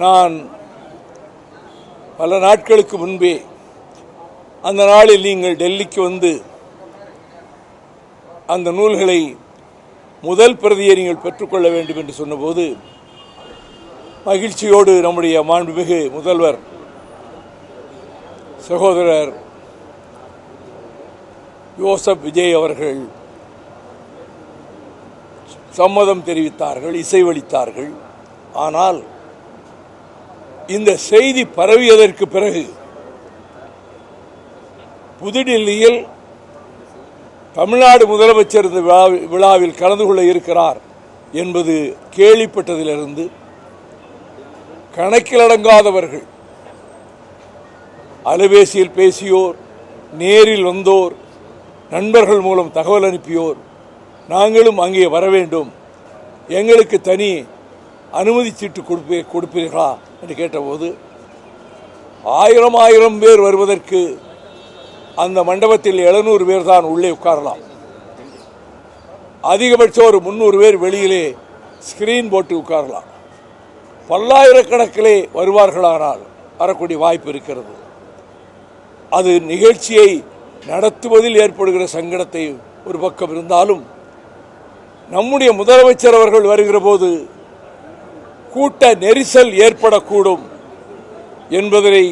நான் பல நாட்களுக்கு முன்பே அந்த நாளில் நீங்கள் டெல்லிக்கு வந்து அந்த நூல்களை முதல் பிரதியை நீங்கள் பெற்றுக்கொள்ள வேண்டும் என்று சொன்னபோது மகிழ்ச்சியோடு நம்முடைய மாண்புமிகு முதல்வர் சகோதரர் யோசப் விஜய் அவர்கள் சம்மதம் தெரிவித்தார்கள், இசைவளித்தார்கள். ஆனால் இந்த செய்தி பரவியதற்கு பிறகு புதுடில்லியில் தமிழ்நாடு முதலமைச்சர் இந்த விழாவில் கலந்து கொள்ள இருக்கிறார் என்பது கேள்விப்பட்டதிலிருந்து கணக்கிலடங்காதவர்கள், அலைபேசியில் பேசியோர், நேரில் வந்தோர், நண்பர்கள் மூலம் தகவல் அனுப்பியோர், நாங்களும் அங்கே வர வேண்டும், எங்களுக்கு தனி அனுமதி சீட்டு கொடுப்பீர்களா என்று கேட்டபோது 1000 பேர் வருவதற்கு அந்த மண்டபத்தில் 700 பேர் தான் உள்ளே உட்காரலாம். அதிகபட்சம் ஒரு 300 பேர் வெளியிலே ஸ்கிரீன் போட்டு உட்காரலாம். பல்லாயிரக்கணக்கிலே வருவார்களானால் வரக்கூடிய வாய்ப்பு இருக்கிறது. அது நிகழ்ச்சியை நடத்துவதில் ஏற்படுகிற சங்கடத்தை ஒரு பக்கம் இருந்தாலும் நம்முடைய முதலமைச்சர் அவர்கள் வருகிற போது கூட்ட நெரிசல் ஏற்படக்கூடும் என்பதை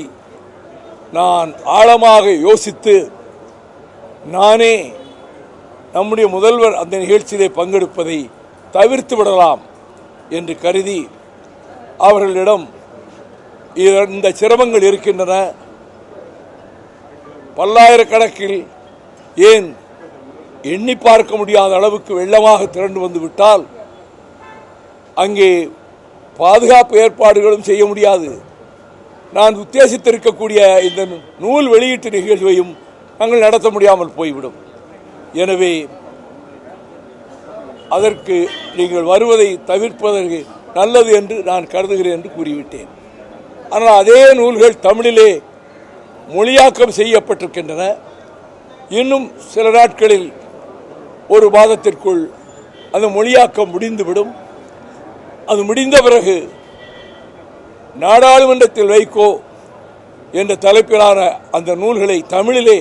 நான் ஆழமாக யோசித்து நானே நம்முடைய முதல்வர் அந்த நிகழ்ச்சியிலே பங்கெடுப்பதை தவிர்த்து விடலாம் என்று கருதி அவர்களிடம் இந்த சிரமங்கள் இருக்கின்றன, பல்லாயிரக்கணக்கில் ஏன் எண்ணி பார்க்க முடியாத அளவுக்கு வெள்ளமாக திரண்டு வந்து விட்டால் அங்கே பாதுகாப்பு ஏற்பாடுகளும் செய்ய முடியாது, நான் உத்தேசித்திருக்கக்கூடிய இந்த நூல் வெளியீட்டு நிகழ்வையும் நாங்கள் நடத்த முடியாமல் போய்விடும். எனவே அதற்கு நீங்கள் வருவதை தவிர்ப்பதற்கு நல்லது என்று நான் கருதுகிறேன் என்று கூறிவிட்டேன். ஆனால் அதே நூல்கள் தமிழிலே மொழியாக்கம் செய்யப்பட்டிருக்கின்றன. இன்னும் சில நாட்களில் ஒரு மாதத்திற்குள் அந்த மொழியாக்கம் முடிந்துவிடும். அது முடிந்த பிறகு நாடாளுமன்றத்தில் வைகோ என்ற தலைப்பிலான அந்த நூல்களை தமிழிலே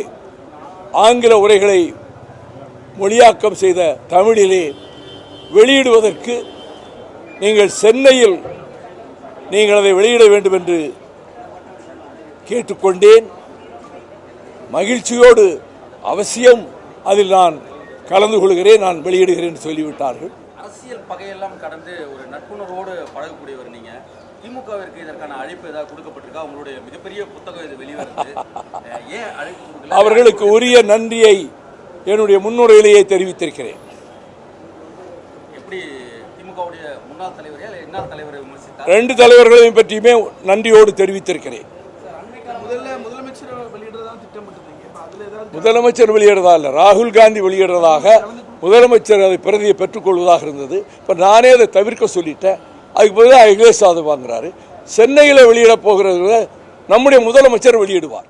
ஆங்கில உரைகளை மொழியாக்கம் செய்த தமிழிலே வெளியிடுவதற்கு நீங்கள் சென்னையில் நீங்கள் அதை வெளியிட வேண்டும் என்று கேட்டுக்கொண்டேன். மகிழ்ச்சியோடு அவசியம் அதில் நான் கலந்து கொள்கிறேன், நான் வெளியிடுகிறேன் என்று சொல்லிவிட்டார்கள். அரசியல் பகையெல்லாம் கடந்து ஒரு நட்புணர்வோடு பழகக்கூடியவர் நீங்க, திமுகவிற்கு இதற்கான அழைப்பு ஏதாவது கொடுக்கப்பட்டிருக்கா? உங்களுடைய மிகப்பெரிய புத்தகம் இது வெளிவருது, ஏன் அழைப்பு கொடுக்கல? அவர்களுக்கு உரிய நன்றியை என்னுடைய முன்னுரையிலேயே தெரிவித்திருக்கிறேன். எப்படி திமுகவுடைய முன்னாள் தலைவரே அல்ல இன்னார் தலைவரை விமர்சித்தார்? 2 தலைவர்களையும் பற்றியுமே நன்றியோடு தெரிவித்திருக்கிறேன். முதலமைச்சர் வெளியிடுறதா இல்ல, ராகுல் காந்தி வெளியிடுறதாக முதலமைச்சர் அதை பிரதியை பெற்றுக் கொள்வதாக இருந்தது. இப்ப நானே அதை தவிர்க்க சொல்லிட்டேன். அதுக்கு பதிலாக அகிலேஷ் யாதவ் வாங்குறாரு. சென்னையில் வெளியிட போகிறது நம்முடைய முதலமைச்சர் வெளியிடுவார்.